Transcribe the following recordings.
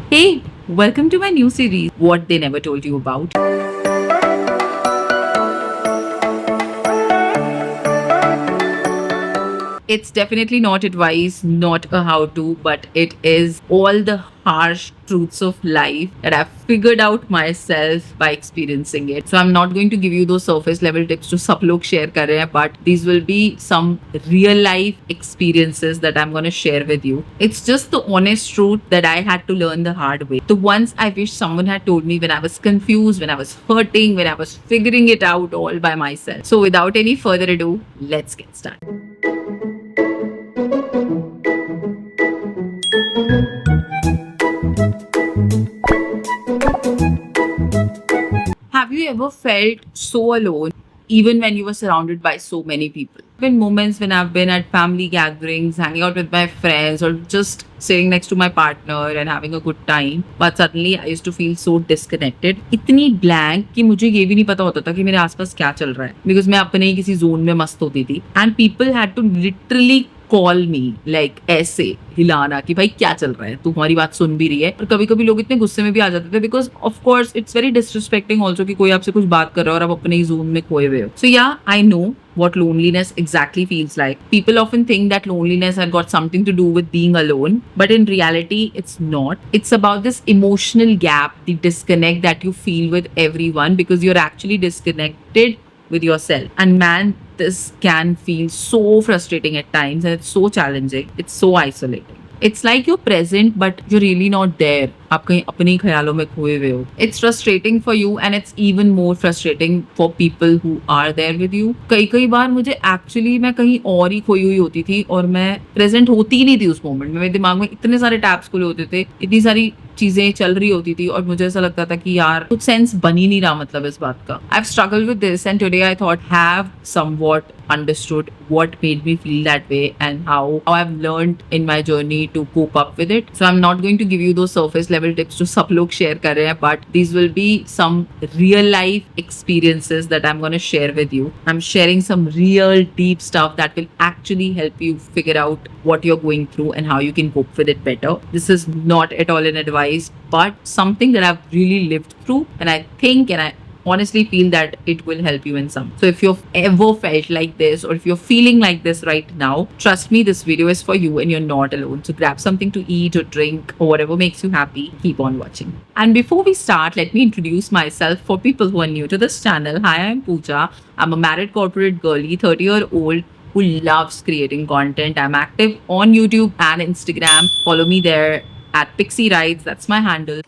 Hey, welcome to my new series, What They Never Told You About. It's definitely not advice, not a how to, but it is all the harsh truths of life that I've figured out myself by experiencing it. So I'm not going to give you those surface level tips to sab log share kar rahe hain, but these will be some real life experiences that I'm going to share with you. It's just the honest truth that I had to learn the hard way. The ones I wish someone had told me when I was confused, when I was hurting, when I was figuring it out all by myself. So without any further ado, let's get started. Have you ever felt so alone, even when you were surrounded by so many people? Been moments when I've been at family gatherings, hanging out with my friends, or just sitting next to my partner and having a good time. But suddenly I used to feel so disconnected. इतनी blank कि मुझे ये भी नहीं पता होता था कि मेरे आसपास क्या चल रहा है. Because मैं अपने ही किसी जोन में मस्त होती थी. And people had to literally call me like ऐसे हिलाना कि भाई क्या चल रहा है, तू हमारी बात सुन भी रही है. और कभी कभी लोग इतने गुस्से में भी आ जाते थे because of course it's very disrespecting also कि कोई आपसे कुछ बात कर रहा है और आप अपने ही जोन में खोए हुए हो. सो या I know what loneliness exactly feels like. People often think that loneliness has got something to do with being alone, but in reality, it's not. It's about this emotional gap, the disconnect that you feel with everyone because you're actually disconnected with yourself. And man, this can feel so frustrating at times and it's so challenging. It's so isolating. It's like you're present, but you're really not there. आप कहीं अपने ही ख्यालों में खोए हुए हो. It's frustrating for you and it's even more frustrating for people who are there with you. कई बार मुझे actually मैं कहीं और ही खोई हुई होती थी और मैं present होती ही नहीं थी उस moment में. मेरे दिमाग में इतने सारे tabs खुले होते थे, इतनी सारी चीजें चल रही होती थी और मुझे ऐसा लगता था कि यार कुछ सेंस बन ही नहीं रहा मतलब इस बात का. I've struggled with this and today I thought have somewhat understood what made me feel that way and how I've learned in my journey to cope up with it. So I'm not going to give you those surface level tips to सब लोग share कर रहे हैं, but these will be some real life experiences that I'm going to share with you. I'm sharing some real deep stuff that will actually help you figure out what you're going through and how you can cope with it better. This is not at all an advice, but something that I've really lived through and I think and I honestly feel that it will help you in some. So if you've ever felt like this or if you're feeling like this right now, trust me, this video is for you and you're not alone. So grab something to eat or drink or whatever makes you happy. Keep on watching. And before we start, let me introduce myself for people who are new to this channel. Hi, I'm Pooja. I'm a married corporate girly, 30-year-old who loves creating content. I'm active on YouTube and Instagram. Follow me there at Pixie Rides. That's my handle.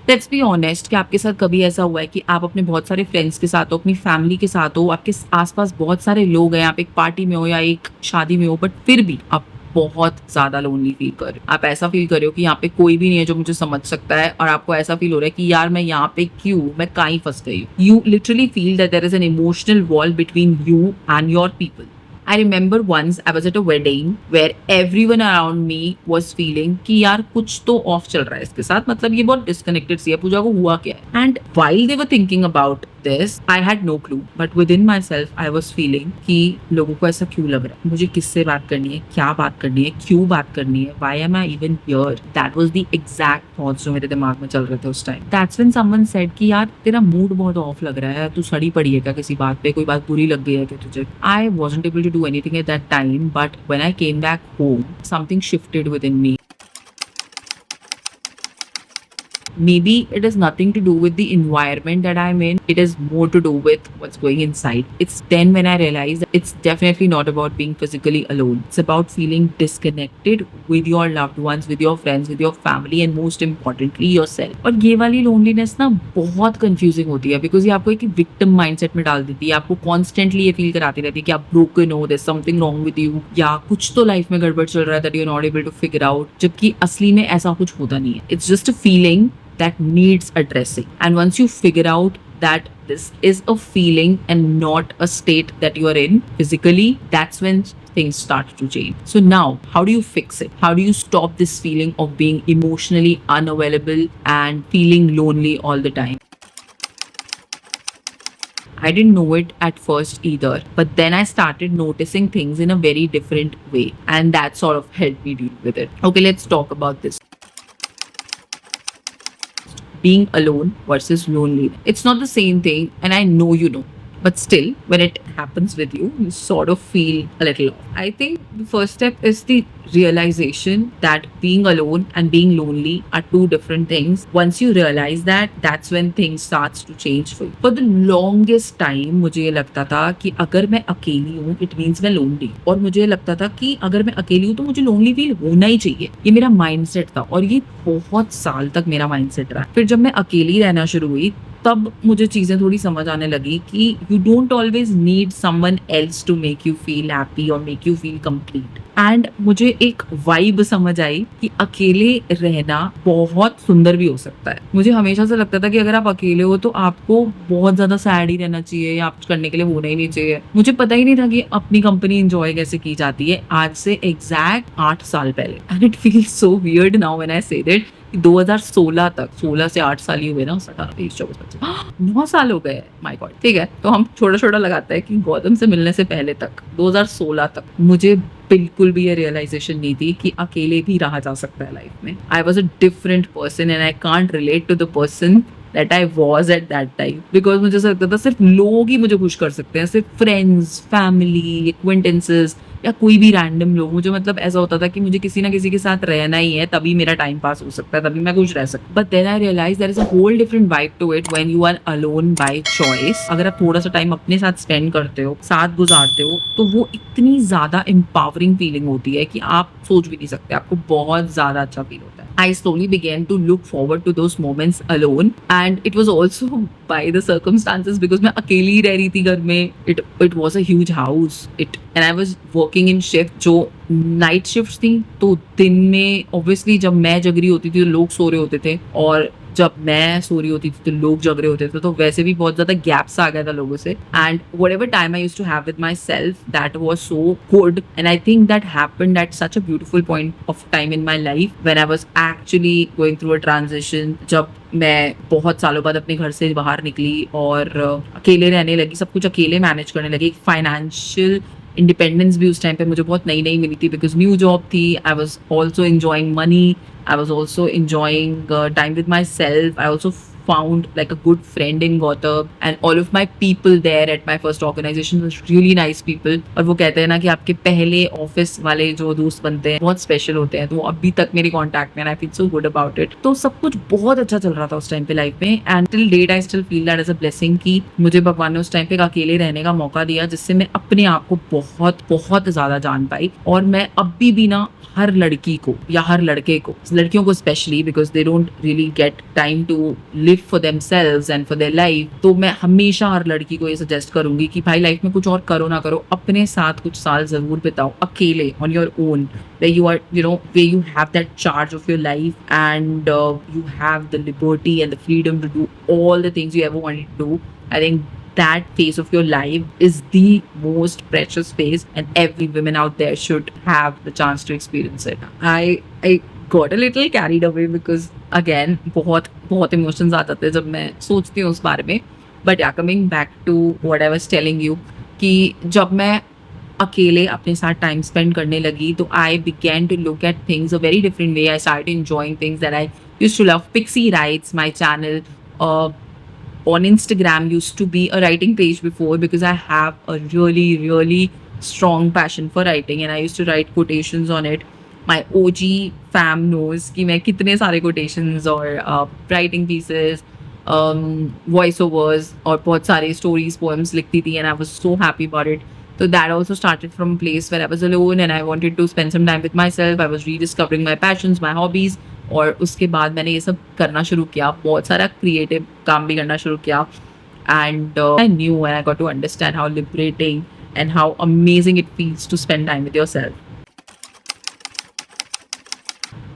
Let's be honest कि आपके साथ कभी ऐसा हुआ है कि आप अपने बहुत सारे फ्रेंड्स के साथ हो, अपनी फैमिली के साथ हो, आपके आसपास बहुत सारे लोग हैं, आप एक पार्टी में हो या एक शादी में हो, बट फिर भी आप बहुत ज्यादा लोनली फील कर रहे हो. आप ऐसा फील कर रहे हो कि यहाँ पे कोई भी नहीं है जो मुझे समझ सकता है और आपको ऐसा फील हो रहा है कि यार मैं यहाँ पे क्यों, मैं कहीं फंस गई हूँ. You literally feel that there is an emotional wall between you and your people. I remember once I was at a wedding where everyone around me was feeling कि यार कुछ तो ऑफ चल रहा है इसके साथ, मतलब ये बहुत डिस्कनेक्टेड सी है, पूजा को हुआ क्या है. And while they were thinking about this, I had no clue, but within myself I was feeling कि लोगों को ऐसा क्यों लग रहा है, मुझे किससे बात करनी है, क्या बात करनी है, क्यों बात करनी है, why am I even here. That was the exact thoughts जो मेरे दिमाग में चल रहे थे उस time. That's when someone said कि यार तेरा मूड बहुत ऑफ लग रहा है, तू सड़ी पड़ी है क्या किसी बात पे, कोई बात बुरी लग गई है क्या तुझे. I wasn't able to do anything at that time, but when I came back home, something shifted within me. Maybe it is nothing to do with the environment that I'm in. It is more to do with what's going inside. It's then when I realized that it's definitely not about being physically alone. It's about feeling disconnected with your loved ones, with your friends, with your family, and most importantly, yourself. और ये वाली loneliness ना बहुत confusing होती है because ये आपको एक victim mindset में डाल देती है. आपको constantly ये feel कराती रहती है कि आप broken हो, there's something wrong with you, या कुछ तो life में गड़बड़ चल रहा है that you're not able to figure out. जबकि असली में ऐसा कुछ होता नहीं है. It's just a feeling that needs addressing. And once you figure out that this is a feeling and not a state that you are in physically, that's when things start to change. So now, how do you fix it? How do you stop this feeling of being emotionally unavailable and feeling lonely all the time? I didn't know it at first either, but then I started noticing things in a very different way, and that sort of helped me deal with it. Okay, let's talk about this. Being alone versus lonely. It's not the same thing, and I know you know. But still, when it happens with you, you sort of feel a little off. I think the first step is the realization that being alone and being lonely are two different things. Once you realize that, that's when things starts to change for you. For the longest time, मुझे ये लगता था कि अगर मैं अकेली हूँ, it means मैं lonely. और मुझे ये लगता था कि अगर मैं अकेली हूँ तो मुझे lonely feel होना ही चाहिए. ये मेरा mindset था और ये बहुत साल तक मेरा mindset रहा. फिर जब मैं अकेली रहना शुरू हुई, तब मुझे चीज़ें थोड़ी समझ आने लगी कि you don't always need someone else to make you feel happy और make you feel complete. And मुझे एक वाइब समझ आई कि अकेले रहना बहुत सुंदर भी हो सकता है. मुझे हमेशा से लगता था कि अगर आप अकेले हो तो आपको बहुत ज्यादा सैड ही रहना चाहिए या कुछ करने के लिए होना ही नहीं चाहिए. मुझे पता ही नहीं था कि अपनी कंपनी एंजॉय कैसे की जाती है आज से एग्जैक्ट 8 साल पहले. And it feels so weird now when I say that 2016 तक, 16 से 8 साल ही हुए ना, 18 20 24 25 9 साल हो गए. My God. ठीक है, तो हम छोटा छोटा लगाते हैं कि गौतम से मिलने से पहले तक 2016 तक मुझे बिल्कुल भी ये रियलाइजेशन नहीं थी कि अकेले भी रहा जा सकता है लाइफ में. I was a different person and I can't relate to the person that I was at that time. Because मुझे ऐसा लगता था सिर्फ लोग ही मुझे खुश कर सकते हैं, सिर्फ फ्रेंड्स, फैमिली, एक्वेंटेंसेस या कोई भी रैंडम लोग. मुझे मतलब ऐसा होता था कि मुझे किसी ना किसी के साथ रहना ही है, तभी मेरा टाइम पास हो सकता है, तभी मैं खुश रह सकता. But then I realise there is a whole different vibe to it when you are alone by choice. अगर आप थोड़ा सा टाइम अपने साथ स्पेंड करते हो, साथ गुजारते हो, तो वो इतनी ज्यादा एम्पावरिंग फीलिंग होती है कि आप सोच भी नहीं सकते. आपको बहुत ज्यादा अच्छा फील होता है. I slowly began to look forward to those moments alone, and it was also by the circumstances because मैं अकेली रह रही थी घर में. It was a huge house. And I was working in shift जो नाइट शिफ्ट थी. तो दिन में ऑब्वियसली जब मैं जग रही होती थी तो लोग सो रहे होते थे, और जब मैं सो रही होती थी तो लोग जग रहे होते थे. तो वैसे भी बहुत ज्यादा गैप्स आ गया था लोगों से. And whatever time I used to have with myself, that was so good, and I think that happened at such a beautiful point of time in my life when I was actually going through a transition. जब मैं बहुत सालों बाद अपने घर से बाहर निकली और अकेले रहने लगी, सब कुछ अकेले मैनेज करने लगी. फाइनेंशियल इंडिपेंडेंस भी उस टाइम पे मुझे बहुत नई नई मिली थी बिकॉज न्यू जॉब थी. I was also enjoying money. I was also enjoying time with myself. I also found like a good friend in Gautam, and all of my people there at my first organization was really nice people. और वो कहते हैं ना कि आपके पहले office वाले जो दोस्त बनते हैं बहुत स्पेशल होते हैं. तो वो अभी तक मेरे कॉन्टैक्ट में, and I feel so good about it. तो सब कुछ बहुत अच्छा चल रहा था उस टाइम पे लाइफ में, and till date I still feel that as a blessing कि मुझे भगवान ने उस टाइम पे अकेले रहने का मौका दिया, जिससे मैं अपने आप को बहुत बहुत ज्यादा जान पाई. और मैं अभी भी ना हर लड़की को या हर लड़के को, लड़कियों को specially because they don't really get time to live for themselves and for their life, तो मैं हमेशा हर लड़की को ये सजेस्ट करूंगी कि भाई लाइफ में कुछ और करो ना करो, अपने साथ कुछ साल जरूर बिताओ अकेले, on your own, where you are, where you have that charge of your life, and you have the liberty and the freedom to do all the things you ever wanted to do. I think that phase of your life is the most precious phase, and every woman out there should have the chance to experience it. I got a little carried away because again बहुत बहुत emotions आ जाते हैं जब मैं सोचती हूँ उस बारे में. But yeah coming back to what I was telling you कि जब मैं अकेले अपने साथ टाइम स्पेंड करने लगी तो I began to look at things a very different way. I started enjoying things that I used to love. Pixie Writes, my channel on Instagram, used to be a writing page before because I have a really strong passion for writing, and I used to write quotations on it. My OG fam knows कि मैं कितने सारे quotations और writing pieces, voice overs और बहुत सारे stories, poems लिखती थी, and I was so happy about it. So that also started from a place where I was alone and I wanted to spend some time with myself. I was rediscovering my passions, my hobbies. और उसके बाद मैंने ये सब करना शुरू किया, बहुत सारा क्रिएटिव काम भी करना शुरू किया. And I knew and I got to understand how liberating and how amazing it feels to spend time with yourself.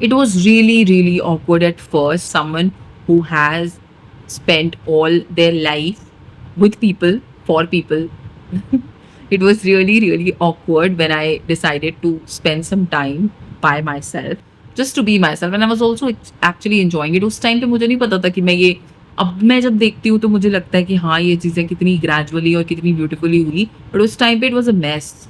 It was really awkward at first. Someone who has spent all their life with people, for people. It was really awkward when I decided to spend some time by myself, just to be myself. And I was also actually enjoying it. उस time पे मुझे नहीं पता था कि मैं ये अब मैं जब देखती हूँ तो मुझे लगता है कि हाँ, ये चीज़ें कितनी ग्रेजुअली और कितनी ब्यूटीफुली हुई, बट उस टाइम पे it was a mess.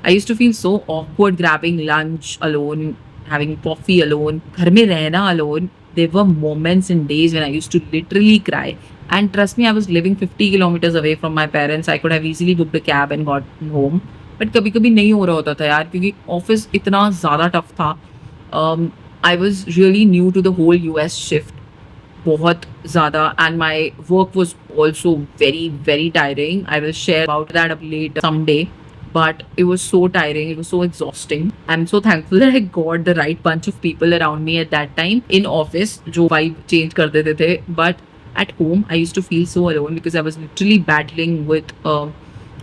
I used to feel so awkward grabbing lunch alone, having coffee alone, घर में रहना alone. There were moments and days when I used to literally cry, and trust me, I was living 50 kilometres away from my parents. I could have easily booked a cab and gotten home, but कभी-कभी नहीं हो रहा होता था यार, क्योंकि office इतना ज़्यादा टफ था। I was really new to the whole US shift, बहुत ज़्यादा, and my work was also very tiring. I will share about that up later someday. But it was so tiring, it was so exhausting. I'm so thankful that I got the right bunch of people around me at that time in office जो vibe change कर देते थे. But at home I used to feel so alone because I was literally battling with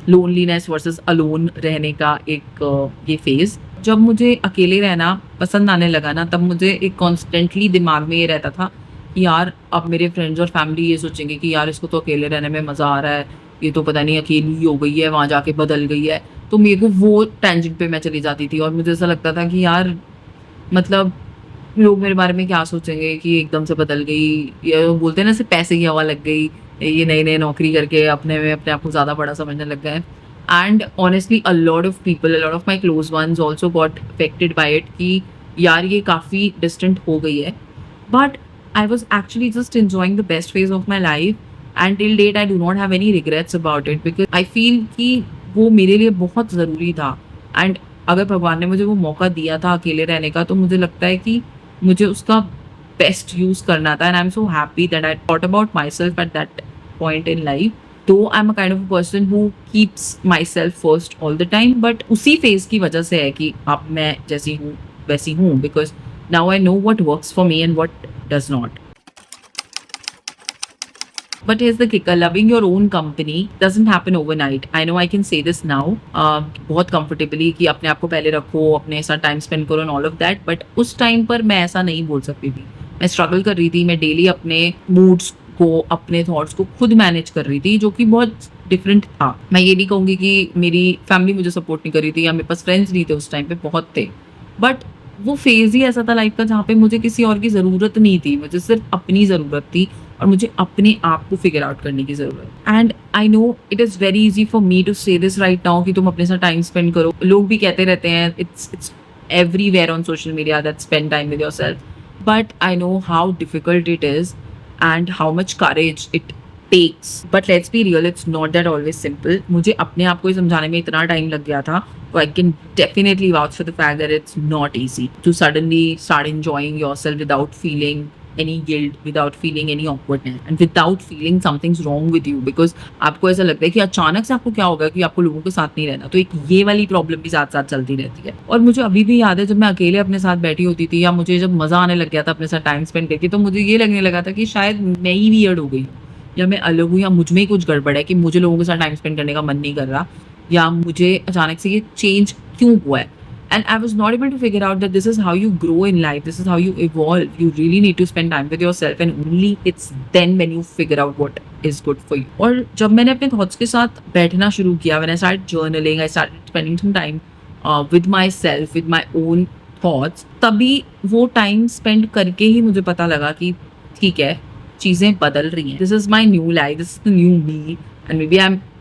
loneliness versus alone रहने का एक ये phase. जब मुझे अकेले रहना पसंद आने लगा ना, तब मुझे एक कॉन्स्टेंटली दिमाग में ये रहता था कि यार अब मेरे फ्रेंड्स और फैमिली ये सोचेंगे कि यार इसको तो अकेले रहने में मज़ा आ रहा है, ये तो पता नहीं अकेली ही हो गई है, वहाँ जाके बदल गई है। तो मेरे को वो टेंशन पे मैं चली जाती थी और मुझे ऐसा लगता था कि यार मतलब लोग मेरे बारे में क्या सोचेंगे कि एकदम से बदल गई, ये बोलते हैं ना सिर्फ पैसे की हवा लग गई, ये नई-नई नौकरी करके अपने में अपने आप को ज़्यादा बड़ा समझने लग गए। And honestly a lot of people, a lot of my close ones also got affected by it कि यार ये काफ़ी डिस्टेंट हो गई है। But I was actually just enjoying the best phase of my life, and till date I do not have any regrets about it because I feel कि वो मेरे लिए बहुत ज़रूरी था। एंड अगर भगवान ने मुझे वो मौका दिया था अकेले रहने का, तो मुझे लगता है कि मुझे उसका बेस्ट यूज़ करना था, and I am so happy that I thought about myself at that point in life. तो I am a kind of a person who keeps myself first all the time, but उसी phase की वजह से है कि अब मैं जैसी हूँ वैसी हूँ, because now I know what works for me and what does not. But here's the kicker, loving your own company doesn't happen overnight. I know I can say this now बहुत comfortably कि अपने आप को पहले रखो, अपने साथ time spend करो and all of that, but उस टाइम पर मैं ऐसा नहीं बोल सकती थी। मैं स्ट्रगल कर रही थी, मैं डेली अपने मूड्स को, अपने थॉट्स को खुद मैनेज कर रही थी, जो कि बहुत डिफरेंट था। मैं ये नहीं कहूँगी कि मेरी फैमिली मुझे सपोर्ट नहीं कर रही थी या मेरे पास फ्रेंड्स नहीं थे उस टाइम पे, बहुत थे, बट वो फेज़ ही ऐसा था लाइफ का जहाँ पे मुझे किसी और की ज़रूरत नहीं थी, मुझे सिर्फ अपनी ज़रूरत थी और मुझे अपने आप को फिगर आउट करने की ज़रूरत। And I know it is very easy for me to say this right now कि तुम अपने साथ टाइम स्पेंड करो। लोग भी कहते रहते हैं, it's everywhere on social media that spend time with yourself, but I know how difficult it is and how much courage it takes. But let's be real, it's not that always simple. मुझे अपने आप को ही समझाने में इतना time लग गया था, so I can definitely vouch for the fact that it's not easy to suddenly start enjoying yourself without feeling any guilt, without feeling any awkwardness, and without feeling something's wrong with you, because आपको ऐसा लगता है कि अचानक से आपको क्या होगा कि आपको लोगों के साथ नहीं रहना, तो एक ये वाली प्रॉब्लम भी साथ साथ चलती रहती है। और मुझे अभी भी याद है जब मैं अकेले अपने साथ बैठी होती थी या मुझे जब मज़ा आने लग गया था अपने साथ टाइम स्पेंड करके, तो मुझे ये लगने लगा था कि शायद मैं ही वियर्ड हो गई, या मैं अलग हूँ, या मुझ में ही कुछ गड़बड़ है कि मुझे लोगों के साथ टाइम स्पेंड करने का मन नहीं कर रहा, या मुझे अचानक से ये चेंज क्यों हुआ है। And I was not able to figure out that this is how you grow in life, this is how you evolve. You really need to spend time with yourself and only it's then when you figure out what is good for you. और जब मैंने अपने thoughts के साथ बैठना शुरू किया, when I started journaling, I started spending some time with myself, with my own thoughts, तभी वो टाइम स्पेंड करके ही मुझे पता लगा कि ठीक है, चीज़ें बदल रही हैं। This is my new life, this is the new me, and maybe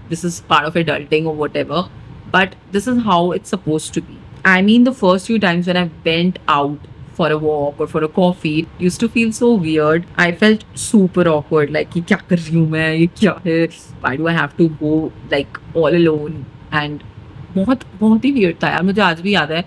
this is part of adulting और whatever, but this is how it's suppose to be. I mean the first few times when I went out for a walk or for a coffee, it used to feel so weird. I felt super awkward, like कि क्या कर रही हूँ मैं, ये क्या है, why do I have to go like all alone, and बहुत बहुत ही weird था यार। मुझे आज भी याद है,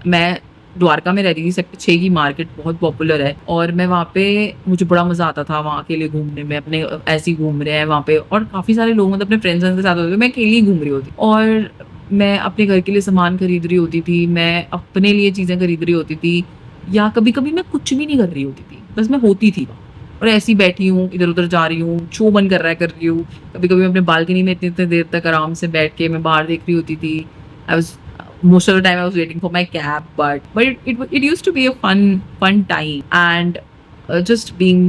मैं द्वारका में रहती थी, सेक्टर 6 की मार्केट बहुत पॉपुलर है, और मैं वहाँ पे, मुझे बड़ा मज़ा आता था वहाँ अकेले घूमने में, अपने ऐसे ही घूम रहे हैं वहाँ पे, और काफ़ी सारे लोग मतलब अपने फ्रेंड्स के साथ होते थे, मैं अकेली ही घूम रही होती, और मैं अपने घर के लिए सामान खरीद रही होती थी, मैं अपने लिए चीज़ें खरीद रही होती थी, या कभी-कभी मैं कुछ भी नहीं कर रही होती थी, बस मैं होती थी वहाँ, और ऐसे ही बैठी हूँ, इधर-उधर जा रही हूँ, शो मन कर रहा है कर रही हूँ। कभी-कभी मैं अपने बालकनी में इतनी-इतनी देर तक आराम से बैठ के मैं बाहर देख रही होती थी। I was most of the time I was waiting for my cab, but it used to be a fun time, and just being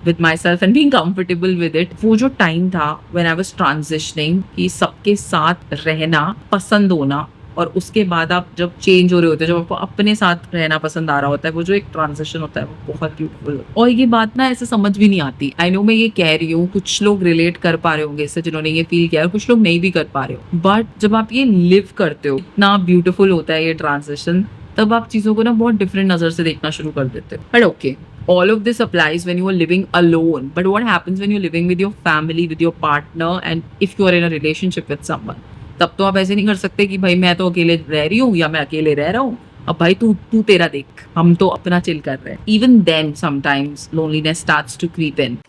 with myself and being comfortable with it. वो जो time था when I was transitioning कि सबके साथ रहना, पसंद होना, और उसके बाद आप जब चेंज हो रहे होते हो, जब आपको अपने साथ रहना पसंद आ रहा होता है, वो जो एक ट्रांज़िशन होता है वो बहुत ब्यूटीफुल होता है। और ये बात ना ऐसे समझ भी नहीं आती। आई नो मैं ये कह रही हूँ, कुछ लोग रिलेट कर पा रहे होंगे इससे जिन्होंने ये फ़ील किया है, और कुछ लोग नहीं भी कर पा रहे हो। बट जब आप ये लिव करते हो, इतना ब्यूटीफुल होता है ये ट्रांज़िशन, तब आप चीज़ों को ना बहुत डिफरेंट नज़र से देखना शुरू कर देते हो। But okay, all of this applies when you are living alone, but what happens when you're living with your family, with your partner, and if you are in a relationship with someone? तब तो आप ऐसे नहीं कर सकते कि भाई मैं तो अकेले रह रही हूँ या मैं अकेले रह रहा हूँ, अब भाई तू तू तेरा देख, हम तो अपना चिल कर रहे हैं। Even then sometimes loneliness starts to creep in.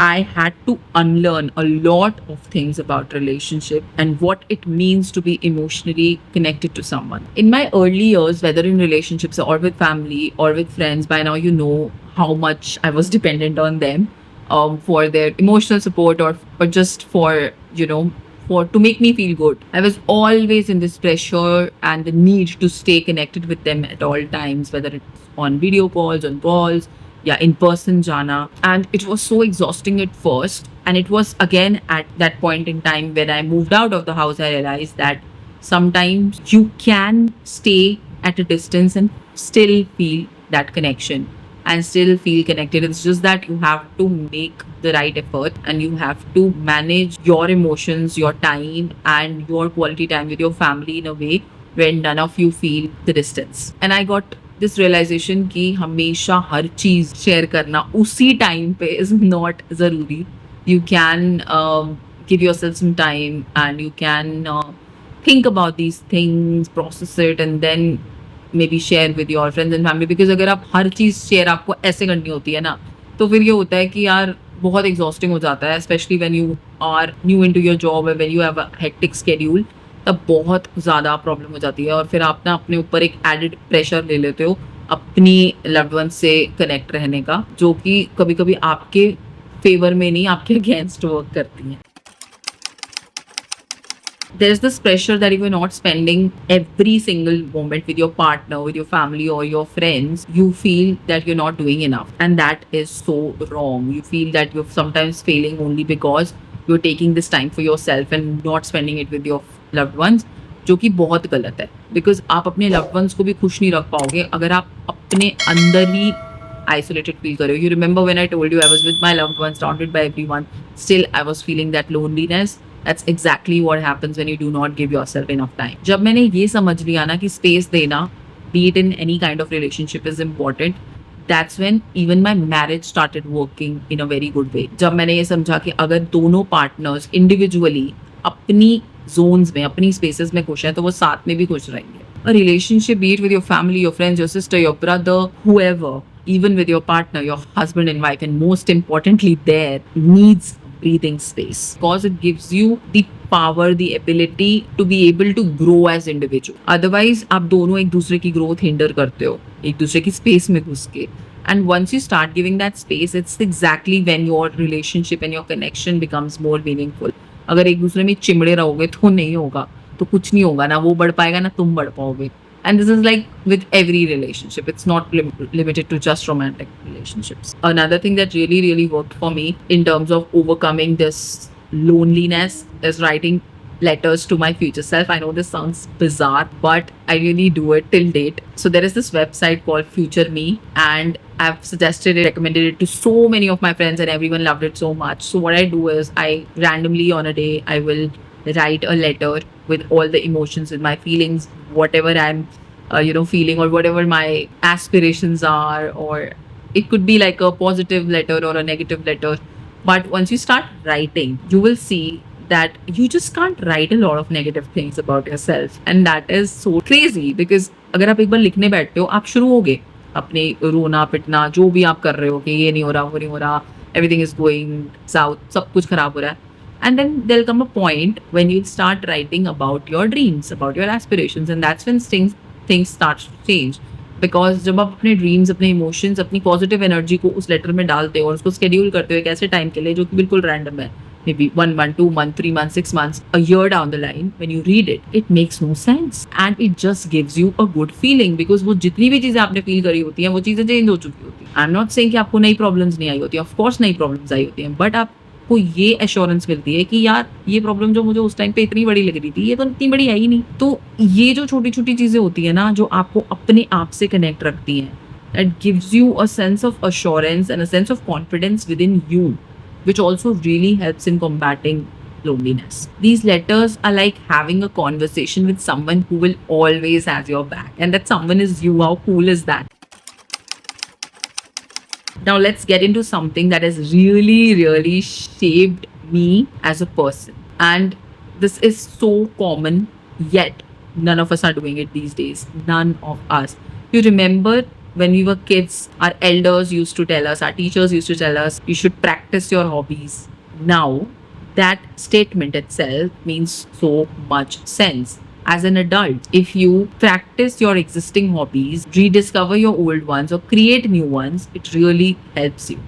I had to unlearn a lot of things about relationship and what it means to be emotionally connected to someone. In my early years, whether in relationships or with family or with friends, by now you know how much I was dependent on them for their emotional support or just for, for to make me feel good. I was always in this pressure and the need to stay connected with them at all times, whether it's on video calls, on calls, yeah, in person jana. And it was so exhausting at first. And it was again at that point in time when I moved out of the house, I realized that sometimes you can stay at a distance and still feel that connection and still feel connected. It's just that you have to make the right effort and you have to manage your emotions, your time, and your quality time with your family in a way where none of you feel the distance. And I got this realisation कि हमेशा हर चीज़ share करना उसी time पे is not ज़रूरी. You can give yourself some time and you can think about these things, process it, and then maybe share with your friends and family. Because अगर आप हर चीज़ शेयर आपको ऐसे करनी होती है ना, तो फिर ये होता है कि यार बहुत एग्जॉस्टिंग हो जाता है, specially when you are new into your job और when you have a hectic schedule. तब बहुत ज़्यादा प्रॉब्लम हो जाती है और फिर आप ना अपने ऊपर एक एडेड प्रेशर ले लेते हो अपनी लव्ड वन से कनेक्ट रहने का, जो कि कभी कभी आपके फेवर में नहीं आपके अगेंस्ट वर्क करती हैं. There's this pressure that if you're not spending every single moment with your partner, with your family or your friends, you feel that you're not doing enough. And that is so wrong. You feel that you're sometimes failing only because you're taking this time for yourself and not spending it with your loved ones, जो कि बहुत गलत है. Because आप अपने loved ones को भी खुश नहीं रख पाओगे अगर आप अपने अंदर ही isolated feel कर रहे हो. You remember when I told you I was with my loved ones, surrounded by everyone, still I was feeling that loneliness. That's exactly what happens when you do not give yourself enough time. जब मैंने ये समझ लिया ना कि space देना, be it in any kind of relationship, is important, that's when even my marriage started working in a very good way. जब मैंने ये समझा कि अगर दोनों partners individually अपनी zones में, अपनी spaces में खुश हैं, तो वो साथ में भी खुश रहेंगे. A relationship, be it with your family, your friends, your sister, your brother, whoever, even with your partner, your husband and wife, and most importantly there, needs breathing space because it gives you the power, the ability to be able to grow as individual. Otherwise आप दोनों एक दूसरे की growth hinder करते हो एक दूसरे की space में घुस के. And once you start giving that space, it's exactly when your relationship and your connection becomes more meaningful. अगर एक दूसरे में चिमड़े रहोगे तो नहीं होगा, तो कुछ नहीं होगा, ना वो बढ़ पाएगा ना तुम बढ़ पाओगे. And this is like with every relationship. It's not limited to just romantic relationships. Another thing that really, really worked for me in terms of overcoming this loneliness is writing letters to my future self. I know this sounds bizarre, but I really do it till date. So there is this website called Future Me, and I've suggested it, recommended it to so many of my friends, and everyone loved it so much. So what I do is I randomly on a day I will write a letter with all the emotions and my feelings, whatever I'm feeling, or whatever my aspirations are, or it could be like a positive letter or a negative letter. But once you start writing, you will see that you just can't write a lot of negative things about yourself, and that is so crazy because अगर आप एक बार लिखने बैठते हो, आप शुरू होगे अपने रोना पिटना जो भी आप कर रहे हो कि ये नहीं हो रहा, वो नहीं हो रहा, everything is going south, सब कुछ खराब हो रहा है. And then there'll come a point when you'll start writing about your dreams, about your aspirations, and that's when things start to change. Because जब आप अपने ड्रीम्स, अपने इमोशंस, अपनी पॉजिटिव एनर्जी को उस लेटर में डालते हो और उसको स्केड्यूल करते हो एक ऐसे टाइम के लिए जो कि बिल्कुल रैंडम है, may be 1 month, 2 months, 3 months, 6 months, a year down the line, when you read it, it makes no sense and it just gives you a good feeling because वो जितनी भी चीज़ें आपने फील करी होती हैं वो चीज़ें चेंज हो चुकी होती हैं. आई एम नॉट सेइंग कि आपको नई प्रॉब्लम्स नहीं आई होती, ऑफ कोर्स नई प्रॉब्लम्स आई होती हैं, बट आप आपको ये एश्योरेंस मिलती है कि यार ये प्रॉब्लम जो मुझे उस टाइम पे इतनी बड़ी लग रही थी, ये तो इतनी बड़ी है ही नहीं। तो ये जो छोटी-छोटी चीज़ें होती है ना, जो आपको अपने आप से कनेक्ट रखती हैं, that gives you a sense of assurance and a sense of confidence within you, which also really helps in combating loneliness. These letters are like having a conversation with someone who will always has your back, and that someone is you. How cool is that? Now let's get into something that has really shaped me as a person. And this is so common, yet none of us are doing it these days. None of us. You remember when we were kids, our elders used to tell us, our teachers used to tell us, you should practice your hobbies. Now, that statement itself means so much sense as an adult. If you practice your existing hobbies, rediscover your old ones, or create new ones, it really helps you.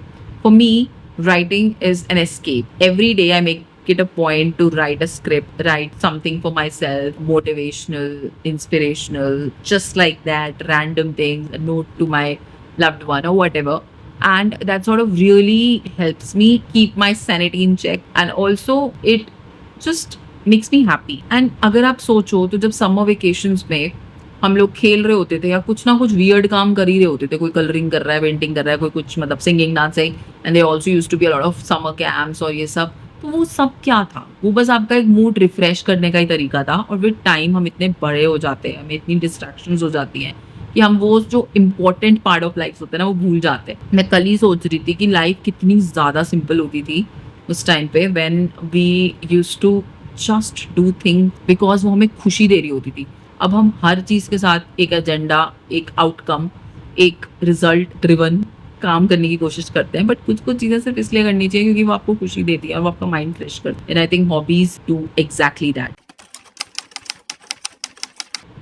For me, writing is an escape. Every day I make it a point to write a script, write something for myself, motivational, inspirational, just like that, random things, a note to my loved one or whatever. And that sort of really helps me keep my sanity in check. And also, it just makes me happy. And अगर आप सोचो तो जब summer vacations में हम लोग खेल रहे होते थे या कुछ ना कुछ वियर्ड काम कर ही रहे होते थे, कोई कलरिंग कर रहा है, पेंटिंग कर रहा है, कोई कुछ मतलब singing dancing, and they also used to be a lot of summer camps और ये सब। तो वो सब क्या था? वो बस आपका एक मूड रिफ्रेश करने का ही तरीका था। और विद टाइम हम इतने बड़े हो जाते हैं, हमें इतनी डिस्ट्रैक्शंस हो जाती हैं कि हम वो जो इम्पोर्टेंट पार्ट ऑफ लाइफ होता है ना, वो भूल जाते हैं। मैं कल ही सोच रही थी कि लाइफ कितनी ज़्यादा सिंपल होती थी उस टाइम पे, when we used to just do thing because वो हमें खुशी दे रही होती थी। अब हम हर चीज़ के साथ एक एजेंडा, एक आउटकम, एक रिजल्ट ड्रिवन काम करने की कोशिश करते हैं। बट कुछ कुछ चीज़ें सिर्फ इसलिए करनी चाहिए क्योंकि वो आपको खुशी देती है और वो आपका माइंड फ्रेश करती है। And I think hobbies do exactly that.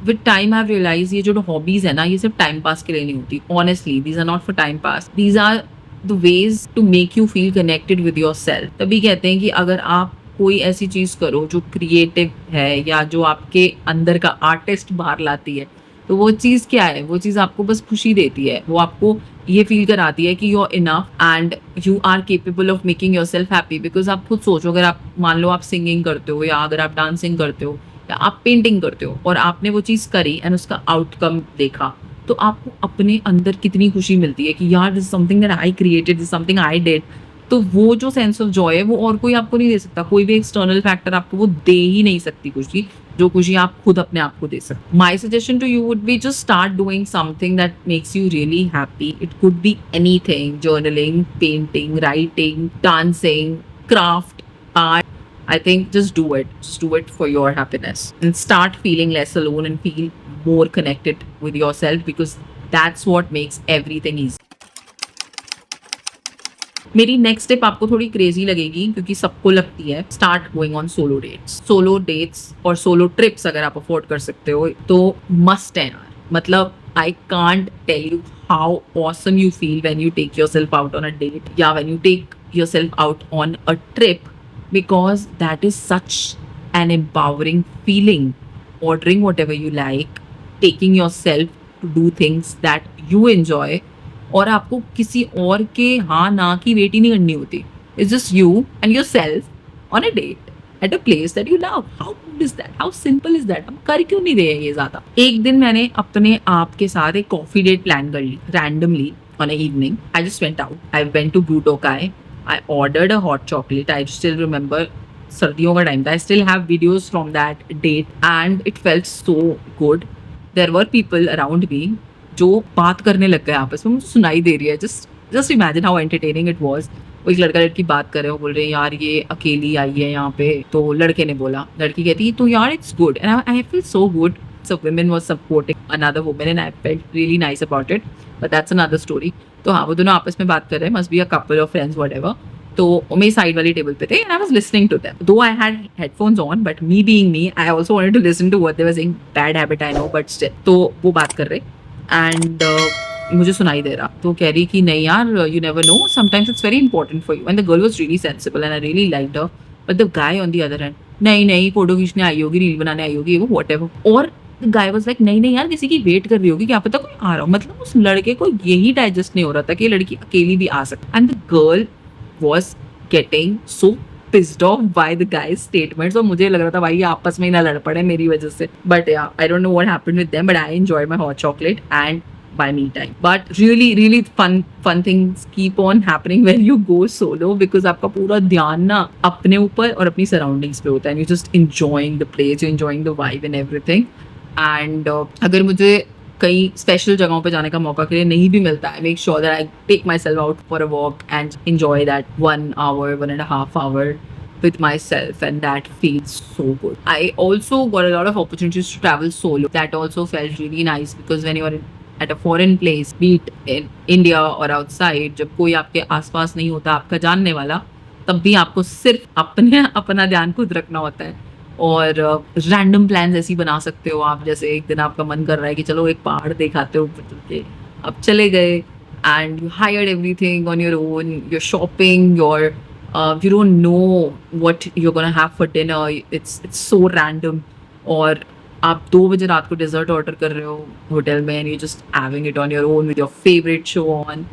With time I have realise ये जो हॉबीज है ना, ये सिर्फ टाइम पास के लिए नहीं होती। Honestly these are not for time pass, these are the ways to make you feel connected with yourself. तभी कहते हैं कि अगर आप कोई ऐसी चीज़ करो जो क्रिएटिव है या जो आपके अंदर का आर्टिस्ट बाहर लाती है, तो वो चीज़ क्या है? वो चीज़ आपको बस खुशी देती है। वो आपको ये फील कराती है कि you are enough and you are capable of making yourself happy. Because आप खुद सोचो, अगर आप मान लो आप सिंगिंग करते हो या अगर आप डांसिंग करते हो या आप पेंटिंग करते हो और आपने वो चीज़ करी एंड उसका आउटकम देखा, तो आपको अपने अंदर कितनी खुशी मिलती है कि यार this something that I created, this something I did. तो वो जो सेंस ऑफ जॉय है वो और कोई आपको नहीं दे सकता। कोई भी एक्सटर्नल फैक्टर आपको वो दे ही नहीं सकती खुशी, जो खुशी आप खुद अपने आप को दे सकते। My suggestion to you would be just start doing something that makes you really happy. It could be anything, journaling, painting, writing, dancing, craft, art. I think just do it. Just do it for your happiness and start feeling less alone and feel more connected with yourself, because that's what makes everything easy. मेरी next tip आपको थोड़ी crazy लगेगी क्योंकि सबको लगती है। Start going on solo dates. Solo dates और solo trips अगर आप अफोर्ड कर सकते हो तो मस्ट है यार। मतलब I can't tell you how awesome you feel when you take yourself out on a date या when you take yourself out on a trip, because that is such an empowering feeling. Ordering whatever you like, taking yourself to do things that you enjoy, और आपको किसी और के हाँ ना की wait ही नहीं करनी होती। It's just you and yourself on a date at a place that you love. How cool is that? How simple is that? हम कर क्यों नहीं रहे हैं ये ज़्यादा? एक दिन मैंने अपने आप के साथ एक कॉफी डेट प्लान कर ली randomly on a evening. I just went out. I went to Blue Tokai. I ordered a hot chocolate. I still remember सर्दियों का टाइम था. I still have videos from that date and it felt so good. There were people around me जो बात करने लग गए आपस में, मुझे सुनाई दे रही है. Just imagine how entertaining it was. वो एक लड़का लड़की बात कर रहे हो, बोल रहे हैं यार ये अकेली आई है यहाँ पे. तो लड़के ने बोला, लड़की कहती तो यार it's good and I feel so good. So women was supporting another woman and I felt really nice about it. But that's another story. तो हाँ, वो दोनों आपस में बात कर रहे हैं, must be a couple of friends whatever. तो वो मेरी साइड वाली टेबल पे थे and I was listening to them. Though I had headphones on, but me being me, I also wanted to listen to what they were saying. Bad habit I know, but still. तो वो बात कर रहे and मुझे सुनाई दे रहा, तो कह रही कि नहीं यार, you never know, sometimes it's very important for you. And the girl was really sensible and I really liked her. But the guy on the other hand, नहीं फोटो खींचने आई होगी, रील बनाने आई होगी, वो whatever. और the guy was like नहीं यार, किसी की वेट कर रही होगी, क्या पता कोई आ रहा हो. मतलब उस लड़के को यही डाइजेस्ट नहीं हो रहा था कि ये लड़की अकेली भी आ सकती. And the girl was getting so pissed off by the guy's statements. और मुझे लग रहा था भाई ये आपस में ही ना लड़ पड़े मेरी वजह से. But yeah, I don't know what happened with them, but I enjoyed my hot chocolate and by me time. But really fun things keep on happening when you go solo, because आपका पूरा ध्यान ना अपने ऊपर और अपनी surroundings पे होता है, and you're just enjoying the place, you're enjoying the vibe and everything. And अगर मुझे कई स्पेशल जगहों पे जाने का मौका के लिए नहीं भी मिलता है, make sure that I take myself out for a walk and enjoy that 1 hour with myself, and that feels so good. I also got a lot of opportunities to travel solo. That also felt really nice, because when you are at a foreign place, be it in India or outside, जब कोई आपके आसपास नहीं होता आपका जानने वाला, तब भी आपको सिर्फ अपना ध्यान खुद रखना होता है. और रैंडम प्लान्स ऐसे ही बना सकते हो आप, जैसे एक दिन आपका मन कर रहा है कि चलो एक पहाड़ दिखाते हो ऊपर चल के, आप चले गए and you hired everything on your own, your shopping, your you don't know what you're gonna have for dinner. It's so random. और आप 2 बजे रात को डेजर्ट ऑर्डर कर रहे हो होटल में, and you're just having it on your own with your favorite show on.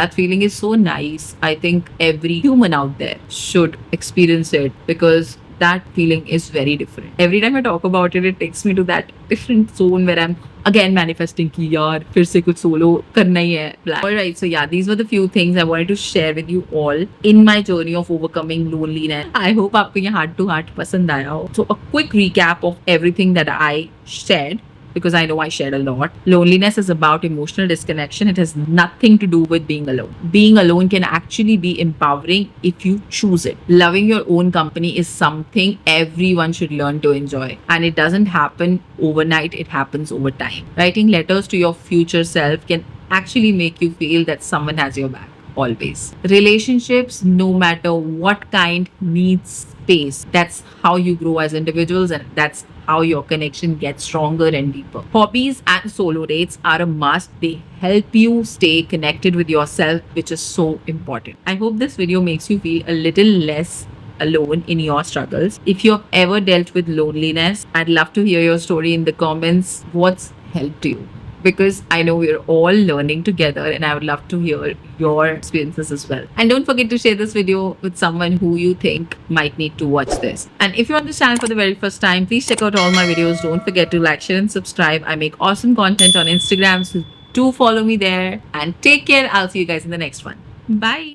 That feeling is so nice. I think every human out there should experience it, because that feeling is very different. Every time I talk about it, it takes me to that different zone where I'm again manifesting कि यार फिर से कुछ solo करना ही है. Alright, so yeah, these were the few things I wanted to share with you all in my journey of overcoming loneliness. I hope आपको ये heart to heart पसंद आया हो. So a quick recap of everything that I shared, because I know I shared a lot. Loneliness is about emotional disconnection. It has nothing to do with being alone. Being alone can actually be empowering if you choose it. Loving your own company is something everyone should learn to enjoy. And it doesn't happen overnight, it happens over time. Writing letters to your future self can actually make you feel that someone has your back. Always. Relationships, no matter what kind, needs space. That's how you grow as individuals, and that's how your connection gets stronger and deeper. Hobbies and solo dates are a must. They help you stay connected with yourself, which is so important. I hope this video makes you feel a little less alone in your struggles. If you have ever dealt with loneliness, I'd love to hear your story in the comments. What's helped you? Because I know we're all learning together, and I would love to hear your experiences as well. And don't forget to share this video with someone who you think might need to watch this. And if you're on this channel for the very first time, please check out all my videos. Don't forget to like, share, and subscribe. I make awesome content on Instagram, so do follow me there. And take care. I'll see you guys in the next one. Bye.